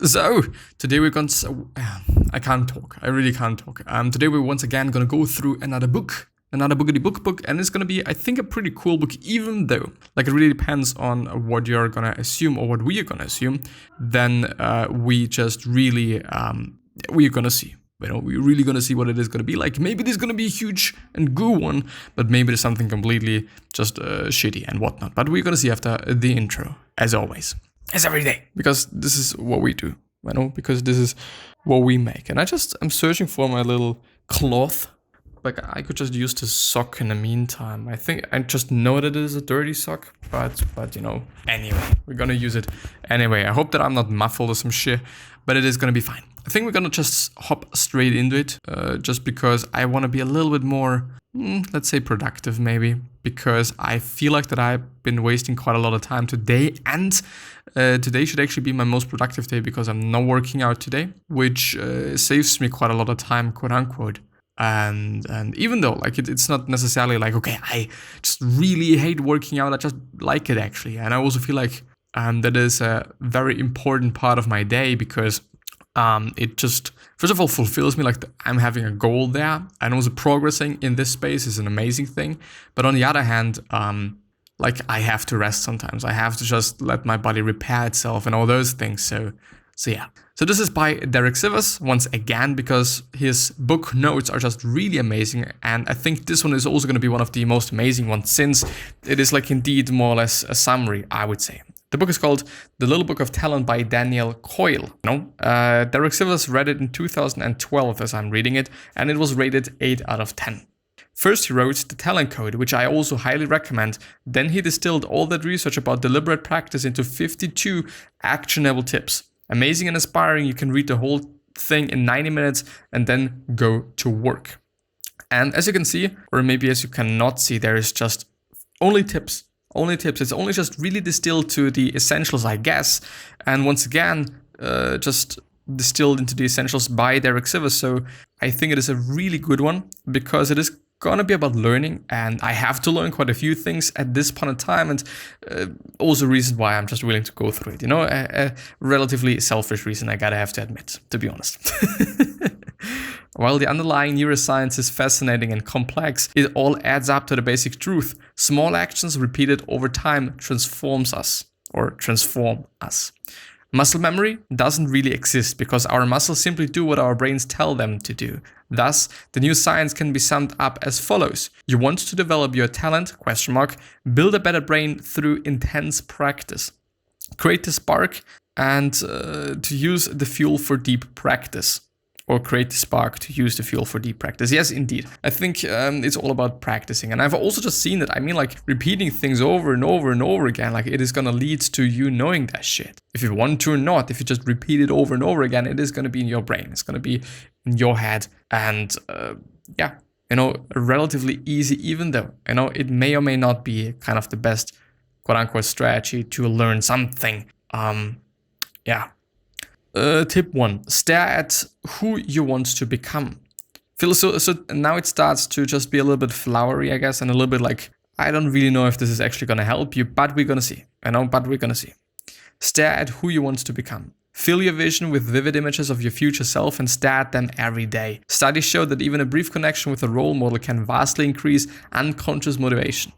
So today we're going to. I can't talk. I really can't talk. Today we're once again going to go through another bookity book, and it's going to be, I think, a pretty cool book. Even though, like, it really depends on what you're going to assume or what we are going to assume. Then we just really we're going to see. We're really going to see what it is going to be like. Maybe there's going to be a huge and goo one, but maybe there's something completely just shitty and whatnot. But we're going to see after the intro, as always. As every day. Because this is what we do. Because this is what we make. And I'm searching for my little cloth. Like, I could just use this sock in the meantime. I think I just know that it is a dirty sock, but anyway, we're gonna use it anyway. I hope that I'm not muffled or some shit, but it is gonna be fine. I think we're gonna just hop straight into it, just because I want to be a little bit more, let's say, productive maybe, because I feel like that I've been wasting quite a lot of time today, and today should actually be my most productive day because I'm not working out today, which saves me quite a lot of time, quote unquote. And even though, like, it's not necessarily like, okay, I just really hate working out, I just like it actually. And I also feel like that is a very important part of my day because it just, first of all, fulfills me, like I'm having a goal there, and also progressing in this space is an amazing thing. But on the other hand, like, I have to rest sometimes. I have to just let my body repair itself and all those things. So yeah. So this is by Derek Sivers, once again, because his book notes are just really amazing. And I think this one is also going to be one of the most amazing ones, since it is, like, indeed more or less a summary, I would say. The book is called The Little Book of Talent by Daniel Coyle. Derek Sivers read it in 2012 as I'm reading it, and it was rated 8 out of 10. First, he wrote The Talent Code, which I also highly recommend. Then he distilled all that research about deliberate practice into 52 actionable tips. Amazing and inspiring. You can read the whole thing in 90 minutes and then go to work. And as you can see, or maybe as you cannot see, there is just only tips. It's only just really distilled to the essentials, I guess. And once again, just distilled into the essentials by Derek Sivers. So I think it is a really good one because it is gonna be about learning, and I have to learn quite a few things at this point in time, and also reason why I'm just willing to go through it. A relatively selfish reason, I gotta have to admit, to be honest. While the underlying neuroscience is fascinating and complex, it all adds up to the basic truth. Small actions repeated over time transform us. Muscle memory doesn't really exist because our muscles simply do what our brains tell them to do. Thus, the new science can be summed up as follows. You want to develop your talent, ? Build a better brain through intense practice. Create the spark and to use the fuel for deep practice. Or create the spark to use the fuel for deep practice. Yes, indeed. I think it's all about practicing. And I've also just seen that, like, repeating things over and over and over again, like, it is going to lead to you knowing that shit. If you want to or not, if you just repeat it over and over again, it is going to be in your brain. It's going to be in your head. And relatively easy, even though, it may or may not be kind of the best, quote unquote, strategy to learn something. Tip 1, stare at who you want to become. So now it starts to just be a little bit flowery, I guess, and a little bit like, I don't really know if this is actually going to help you, but we're going to see. Stare at who you want to become. Fill your vision with vivid images of your future self and stare at them every day. Studies show that even a brief connection with a role model can vastly increase unconscious motivation.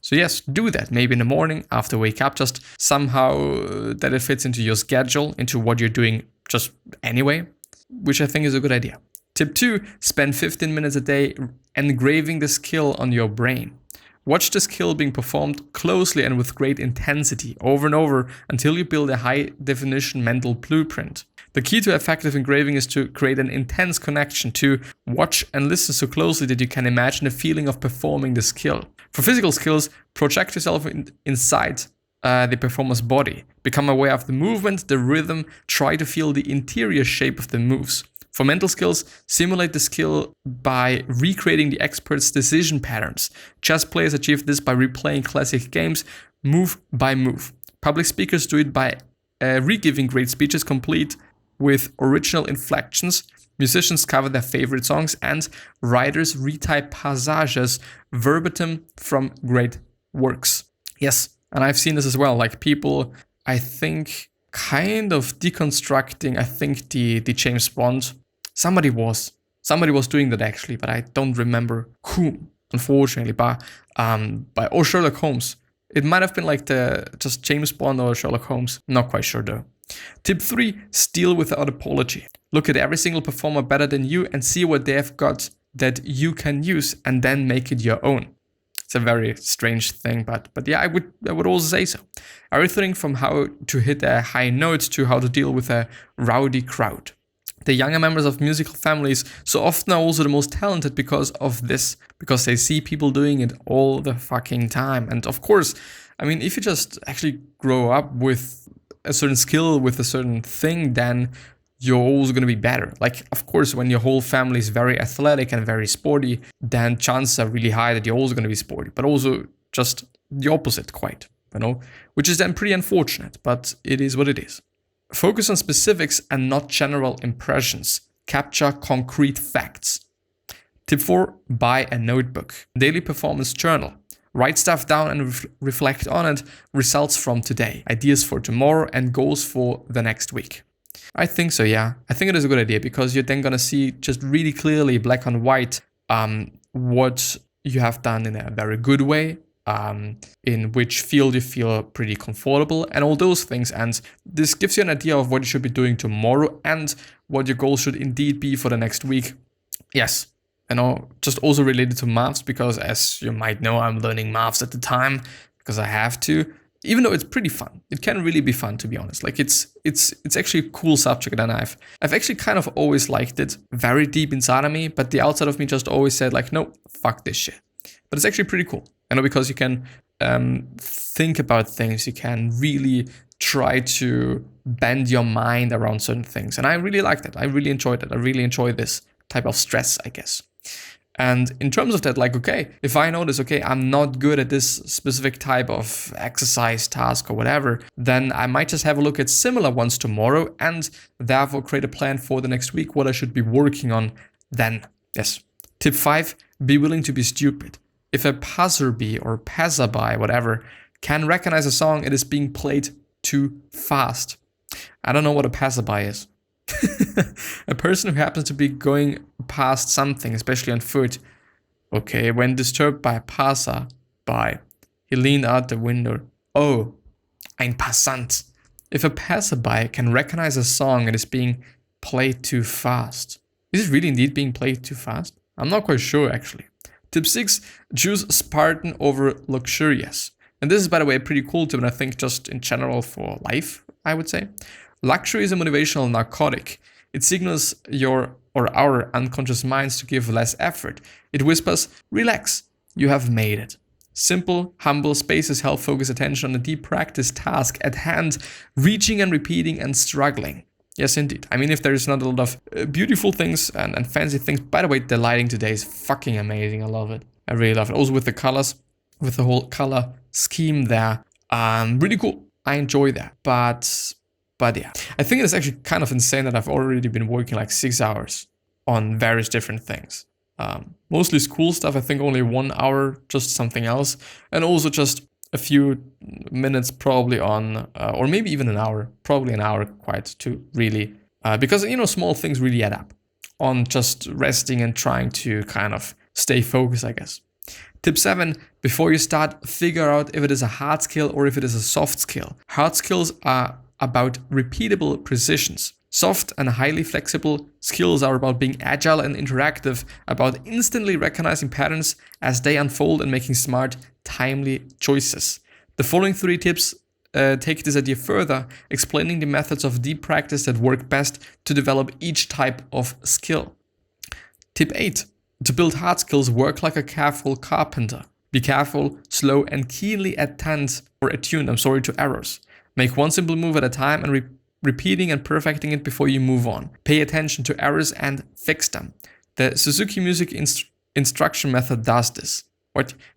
So yes, do that. Maybe in the morning after wake up, just somehow that it fits into your schedule, into what you're doing just anyway, which I think is a good idea. Tip 2, spend 15 minutes a day engraving the skill on your brain. Watch the skill being performed closely and with great intensity over and over until you build a high definition mental blueprint. The key to effective engraving is to create an intense connection, to watch and listen so closely that you can imagine the feeling of performing the skill. For physical skills, project yourself inside the performer's body. Become aware of the movement, the rhythm, try to feel the interior shape of the moves. For mental skills, simulate the skill by recreating the expert's decision patterns. Chess players achieve this by replaying classic games move by move. Public speakers do it by re-giving great speeches complete with original inflections. Musicians cover their favorite songs, and writers retype passages verbatim from great works. Yes, and I've seen this as well. Like, people, I think kind of deconstructing, I think, the James Bond. Somebody was doing that actually, but I don't remember whom, unfortunately. But or Sherlock Holmes. It might have been like just James Bond or Sherlock Holmes. Not quite sure though. Tip 3, steal without apology. Look at every single performer better than you and see what they have got that you can use and then make it your own. It's a very strange thing, but yeah, I would also say so. Everything from how to hit a high note to how to deal with a rowdy crowd. The younger members of musical families so often are also the most talented because of this, because they see people doing it all the fucking time. And of course, I mean, if you just actually grow up with a certain skill, with a certain thing, then you're also going to be better. Like, of course, when your whole family is very athletic and very sporty, then chances are really high that you're also going to be sporty, but also just the opposite quite, which is then pretty unfortunate, but it is what it is. Focus on specifics and not general impressions. Capture concrete facts. Tip 4, buy a notebook. Daily performance journal. Write stuff down and reflect on it. Results from today, ideas for tomorrow, and goals for the next week. I think so, yeah. I think it is a good idea because you're then going to see just really clearly, black on white, what you have done in a very good way, in which field you feel pretty comfortable, and all those things. And this gives you an idea of what you should be doing tomorrow and what your goals should indeed be for the next week. Yes, just also related to maths, because as you might know, I'm learning maths at the time because I have to. Even though it's pretty fun, it can really be fun, to be honest. Like it's actually a cool subject, and I've actually kind of always liked it very deep inside of me, but the outside of me just always said like, no, fuck this shit. But it's actually pretty cool, because you can think about things, you can really try to bend your mind around certain things, and I really like that. I really enjoyed it. I really enjoy this type of stress, I guess. And in terms of that, like, okay, if I notice, okay, I'm not good at this specific type of exercise, task, or whatever, then I might just have a look at similar ones tomorrow and therefore create a plan for the next week, what I should be working on then. Yes. Tip 5, be willing to be stupid. If a passerby or passerby, whatever, can recognize a song, it is being played too fast. I don't know what a passerby is. A person who happens to be going past something, especially on foot. Okay, when disturbed by a passerby, he leaned out the window. Oh, ein Passant. If a passerby can recognize a song, it is being played too fast. Is it really indeed being played too fast? I'm not quite sure, actually. Tip 6, choose Spartan over luxurious. And this is, by the way, a pretty cool tip, and I think just in general for life, I would say. Luxury is a motivational narcotic. It signals your or our unconscious minds to give less effort. It whispers, relax, you have made it. Simple, humble spaces help focus attention on the deep practice task at hand, reaching and repeating and struggling. Yes, indeed. I mean, if there is not a lot of beautiful things and fancy things. By the way, the lighting today is fucking amazing. I love it. I really love it. Also with the colors, with the whole color scheme there. Really cool. I enjoy that. But yeah, I think it's actually kind of insane that I've already been working like 6 hours on various different things. Mostly school stuff. I think only 1 hour, just something else. And also just a few minutes probably on, or maybe even an hour, probably an hour quite to really, because, small things really add up on just resting and trying to kind of stay focused, I guess. Tip 7, before you start, figure out if it is a hard skill or if it is a soft skill. Hard skills are about repeatable precisions. Soft and highly flexible skills are about being agile and interactive, about instantly recognizing patterns as they unfold and making smart, timely choices. The following 3 tips take this idea further, explaining the methods of deep practice that work best to develop each type of skill. Tip 8. To build hard skills, work like a careful carpenter. Be careful, slow, and keenly attuned to errors. Make one simple move at a time and repeating and perfecting it before you move on. Pay attention to errors and fix them. The Suzuki Music Instruction Method does this.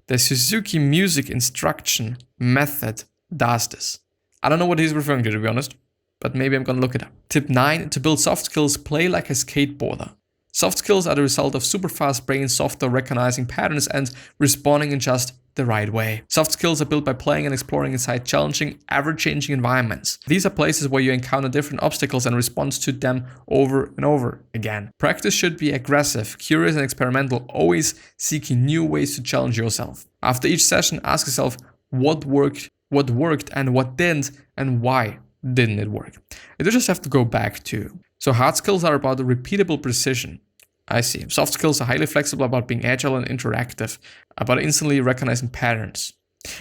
The Suzuki Music Instruction Method does this. I don't know what he's referring to be honest, but maybe I'm gonna look it up. Tip 9, to build soft skills, play like a skateboarder. Soft skills are the result of super fast brain software recognizing patterns and responding in just the right way. Soft skills are built by playing and exploring inside challenging, ever-changing environments. These are places where you encounter different obstacles and respond to them over and over again. Practice should be aggressive, curious and experimental, always seeking new ways to challenge yourself. After each session, ask yourself what worked and what didn't, and why didn't it work. You just have to go back to. So hard skills are about repeatable precision. I see. Soft skills are highly flexible, about being agile and interactive, about instantly recognizing patterns.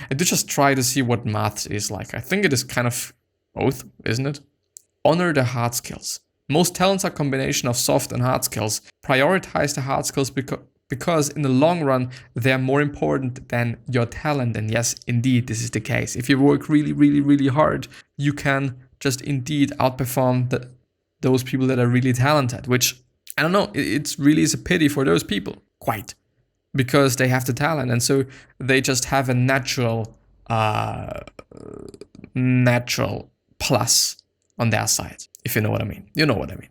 I did just try to see what math is like. I think it is kind of both, isn't it? Honor the hard skills. Most talents are a combination of soft and hard skills. Prioritize the hard skills because in the long run, they are more important than your talent. And yes, indeed, this is the case. If you work really, really, really hard, you can just indeed outperform those people that are really talented, which, I don't know, it really is a pity for those people, quite, because they have the talent, and so they just have a natural plus on their side, if you know what I mean. You know what I mean.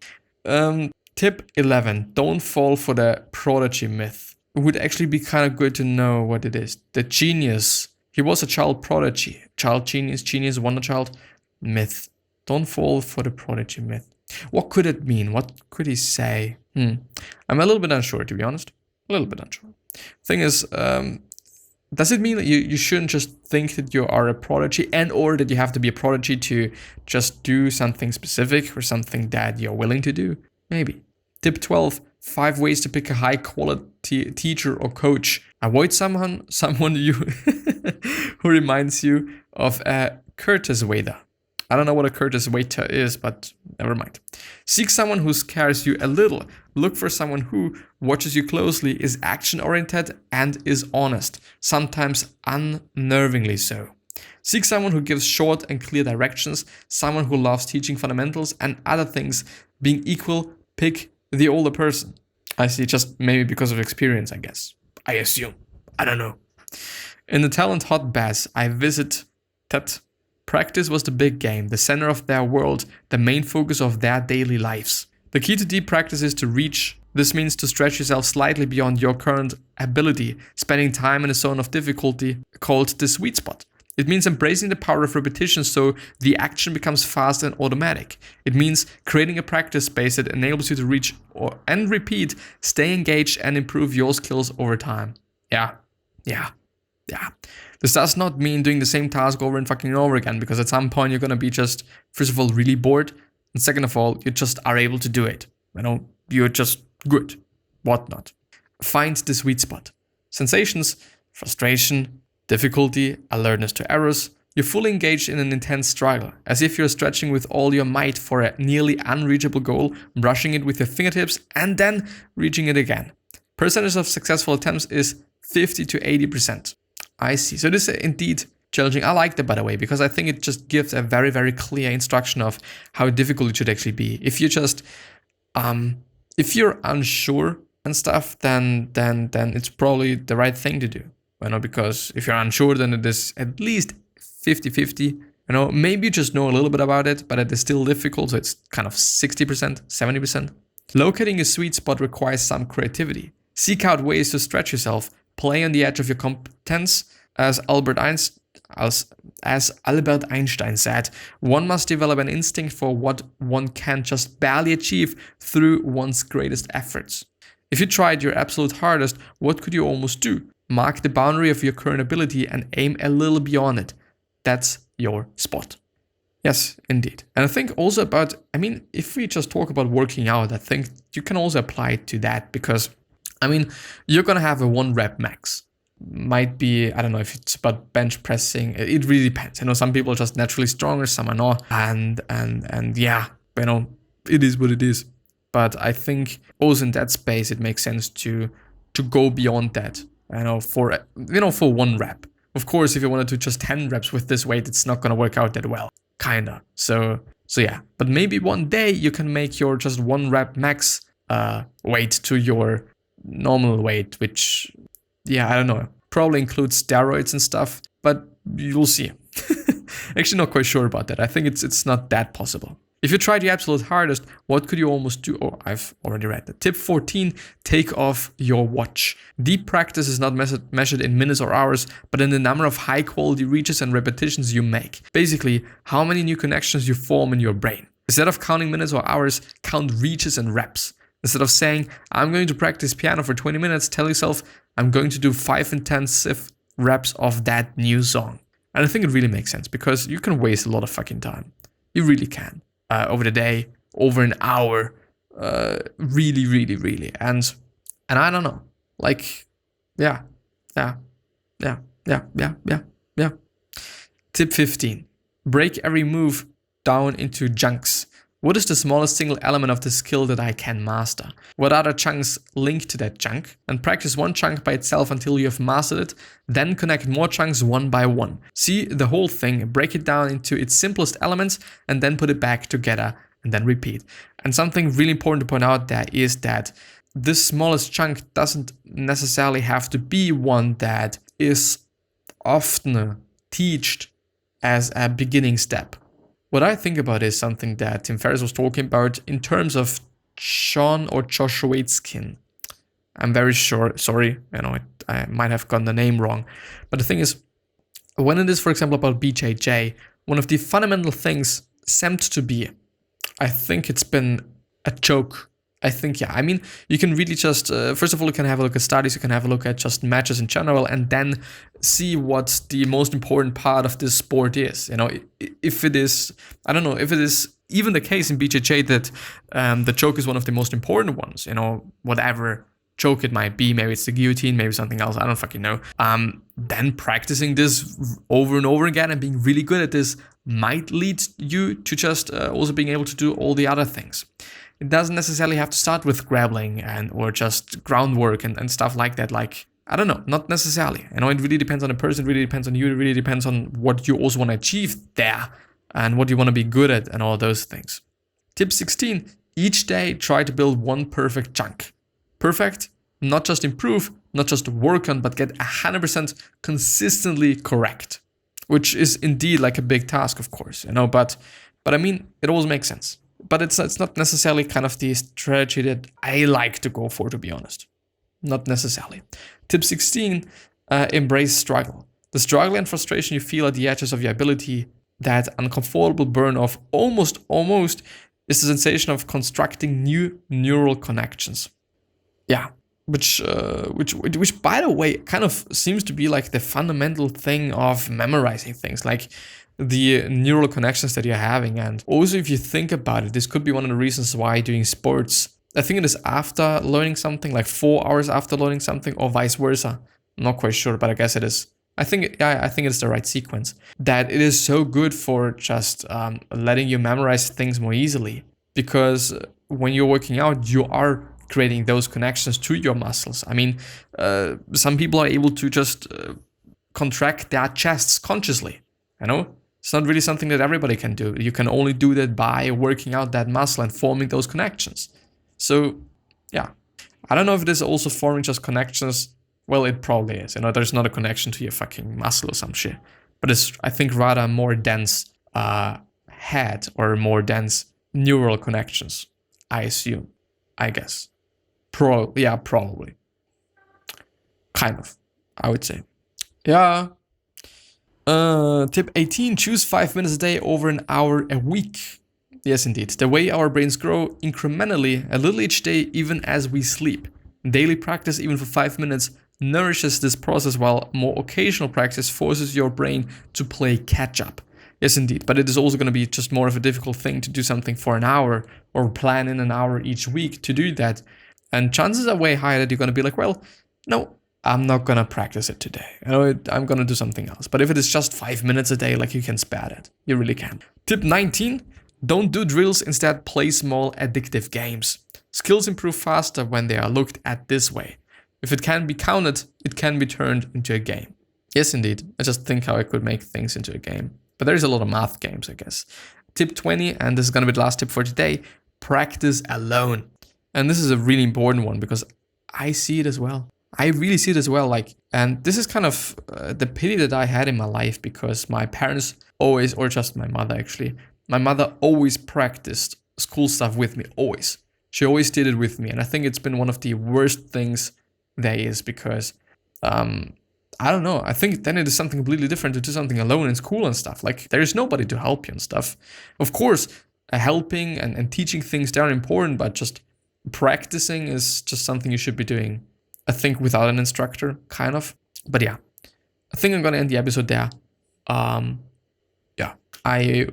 Tip 11, don't fall for the prodigy myth. It would actually be kind of good to know what it is. The genius, he was a child prodigy, child genius, wonder child, myth. Don't fall for the prodigy myth. What could it mean? What could he say? I'm a little bit unsure, to be honest. A little bit unsure. Thing is, does it mean that you shouldn't just think that you are a prodigy and or that you have to be a prodigy to just do something specific or something that you're willing to do? Maybe. Tip 12, 5 ways to pick a high quality teacher or coach. Avoid someone you who reminds you of a Curtis waiter. I don't know what a Curtis waiter is, but never mind. Seek someone who scares you a little. Look for someone who watches you closely, is action-oriented, and is honest, sometimes unnervingly so. Seek someone who gives short and clear directions, someone who loves teaching fundamentals and other things. Being equal, pick the older person. I see, just maybe because of experience, I guess. I assume. I don't know. In the talent hotbeds I visited, practice was the big game, the center of their world, the main focus of their daily lives. The key to deep practice is to reach. This means to stretch yourself slightly beyond your current ability, spending time in a zone of difficulty called the sweet spot. It means embracing the power of repetition so the action becomes fast and automatic. It means creating a practice space that enables you to reach and repeat, stay engaged and improve your skills over time. Yeah. This does not mean doing the same task over and fucking over again, because at some point you're going to be just, first of all, really bored, and second of all, you just are able to do it. You know, you're just good, whatnot. Find the sweet spot. Sensations, frustration, difficulty, alertness to errors. You're fully engaged in an intense struggle, as if you're stretching with all your might for a nearly unreachable goal, brushing it with your fingertips, and then reaching it again. Percentage of successful attempts is 50 to 80%. I see. So this is indeed challenging. I like that, by the way, because I think it just gives a very, very clear instruction of how difficult it should actually be. If you just, if you're unsure and stuff, then it's probably the right thing to do. You know, because if you're unsure, then it is at least 50-50. You know, maybe you just know a little bit about it, but it is still difficult. So it's kind of 60%, 70%. Locating a sweet spot requires some creativity. Seek out ways to stretch yourself. Play on the edge of your competence. As Albert Einstein said, one must develop an instinct for what one can just barely achieve through one's greatest efforts. If you tried your absolute hardest, what could you almost do? Mark the boundary of your current ability and aim a little beyond it. That's your spot. Yes, indeed. And I think also about, I mean, if we just talk about working out, I think you can also apply it to that, because I mean, you're going to have a 1 rep max. Might be, I don't know if it's about bench pressing. It really depends. I know some people are just naturally stronger, some are not. And yeah, you know, it is what it is. But I think also in that space, it makes sense to go beyond that, you know, for 1 rep. Of course, if you wanted to just 10 reps with this weight, it's not going to work out that well. Kinda. So yeah, but maybe one day you can make your just 1 rep max weight to your normal weight, which, yeah, I don't know, probably includes steroids and stuff, but you'll see. Actually not quite sure about that. I think it's not that possible. If you tried your absolute hardest, what could you almost do? Oh, I've already read that. Tip 14, take off your watch. Deep practice is not measured in minutes or hours, but in the number of high quality reaches and repetitions you make. Basically, how many new connections you form in your brain. Instead of counting minutes or hours, count reaches and reps. Instead of saying, I'm going to practice piano for 20 minutes, tell yourself, I'm going to do 5 intensive reps of that new song. And I think it really makes sense because you can waste a lot of fucking time. You really can. Over the day, over an hour, really. And I don't know, like, yeah. Tip 15, break every move down into chunks. What is the smallest single element of the skill that I can master? What other chunks link to that chunk? And practice one chunk by itself until you have mastered it. Then connect more chunks one by one. See the whole thing, break it down into its simplest elements, and then put it back together and then repeat. And something really important to point out there is that this smallest chunk doesn't necessarily have to be one that is often taught as a beginning step. What I think about is something that Tim Ferriss was talking about in terms of Josh Waitzkin. I'm very sure, sorry, I might have gotten the name wrong. But the thing is, when it is, for example, about BJJ, one of the fundamental things seemed to be, I think it's been a joke. I think, yeah. I mean, you can really just, first of all, you can have a look at studies, you can have a look at just matches in general, and then see what the most important part of this sport is. If it is, I don't know, if it is even the case in BJJ that the choke is one of the most important ones, whatever choke it might be, maybe it's the guillotine, maybe something else, I don't fucking know. Then practicing this over and over again and being really good at this might lead you to just also being able to do all the other things. It doesn't necessarily have to start with grappling or just groundwork and stuff like that. Like, I don't know, not necessarily. It really depends on the person, it really depends on you, it really depends on what you also want to achieve there and what you want to be good at and all those things. Tip 16, each day try to build one perfect chunk. Perfect, not just improve, not just work on, but get 100% consistently correct. Which is indeed like a big task, of course, but I mean, it always makes sense. But it's not necessarily kind of the strategy that I like to go for, to be honest. Not necessarily. Tip 16, embrace struggle. The struggle and frustration you feel at the edges of your ability, that uncomfortable burn of almost, is the sensation of constructing new neural connections. Yeah, which by the way, kind of seems to be like the fundamental thing of memorizing things. Like, the neural connections that you're having. And also, if you think about it, this could be one of the reasons why doing sports, I think it is after learning something, like 4 hours after learning something, or vice versa. I'm not quite sure, but I guess it is. I think it's the right sequence. That it is so good for just letting you memorize things more easily. Because when you're working out, you are creating those connections to your muscles. I mean, some people are able to just contract their chests consciously, It's not really something that everybody can do. You can only do that by working out that muscle and forming those connections. So, yeah. I don't know if it is also forming just connections. Well, it probably is. There's not a connection to your fucking muscle or some shit. But it's, I think, rather more dense head or more dense neural connections. I assume. I guess. Probably. Kind of, I would say. Yeah. Tip 18, choose 5 minutes a day over an hour a week. Yes, indeed. The way our brains grow incrementally, a little each day, even as we sleep. Daily practice, even for 5 minutes, nourishes this process, while more occasional practice forces your brain to play catch up. Yes, indeed. But it is also going to be just more of a difficult thing to do something for an hour or plan in an hour each week to do that. And chances are way higher that you're going to be like, well, no, I'm not going to practice it today. I'm going to do something else. But if it is just 5 minutes a day, like, you can spare that. You really can. Tip 19, don't do drills, instead play small addictive games. Skills improve faster when they are looked at this way. If it can be counted, it can be turned into a game. Yes, indeed. I just think how I could make things into a game. But there's a lot of math games, I guess. Tip 20, and this is going to be the last tip for today, practice alone. And this is a really important one because I see it as well. I really see it as well. And this is kind of the pity that I had in my life, because my parents always, or just my mother actually, My mother always practiced school stuff with me, always. She always did it with me. And I think it's been one of the worst things there is because, I don't know. I think then it is something completely different to do something alone in school and stuff. Like, there is nobody to help you and stuff. Of course, helping and teaching things, they're important, but just practicing is just something you should be doing, I think, without an instructor, kind of. But yeah, I think I'm going to end the episode there. Yeah, I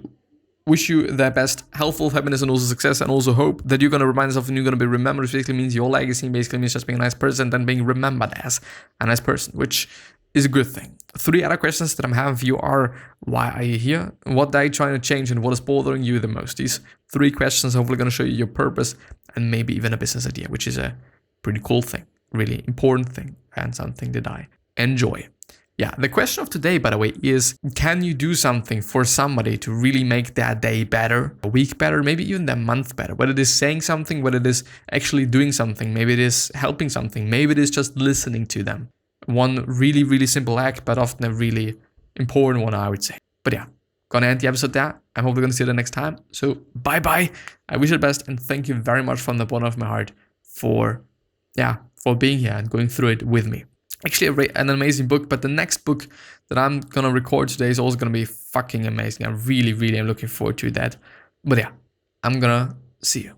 wish you the best health, happiness, and also success, and also hope that you're going to remind yourself and you're going to be remembered, which basically means your legacy basically means just being a nice person and being remembered as a nice person, which is a good thing. 3 other questions that I'm having for you are: why are you here? What are you trying to change? And what is bothering you the most? These 3 questions are hopefully going to show you your purpose and maybe even a business idea, which is a pretty cool thing, really important thing, and something that I enjoy. Yeah, the question of today, by the way, is: can you do something for somebody to really make their day better, a week better, maybe even their month better? Whether it is saying something, whether it is actually doing something, maybe it is helping something, maybe it is just listening to them. One really, really simple act, but often a really important one, I would say. But yeah, gonna end the episode there. I'm hopefully gonna see you the next time. So bye-bye. I wish you the best, and thank you very much from the bottom of my heart for being here and going through it with me. Actually, an amazing book, but the next book that I'm gonna record today is also gonna be fucking amazing. I really am looking forward to that. But yeah, I'm gonna see you.